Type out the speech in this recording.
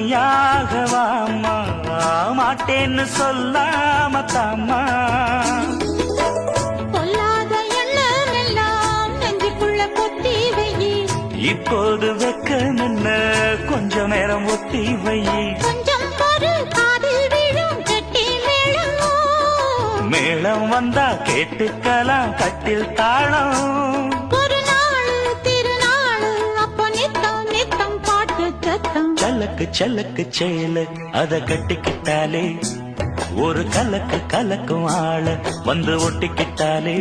நீயாக வாமா, மாட்டேன்னு சொல்லாம தாமா. பொல்லாத எண்ணம் எல்லாம் நெஞ்சுக்குள்ள பொத்தி வையி. இப்போது வெக்கம் என்ன, கொஞ்ச நேரம் ஒத்தி வையி. கொஞ்சம் பொறு, காதில் விழும் கெட்டி மேளம். மேளம் வந்தா கேட்டுக்கலாம் கட்டில் தாளம். ஒரு நாள் திருநாள் அப்ப நித்தம் நித்தம் பாட்டு சத்தம். சலக்கு சலக்கு சேல அத கட்டிக்கிட்டாலே, ஒரு கலக்கு கலக்கும் ஆள வந்து ஒட்டிக்கிட்டாலே.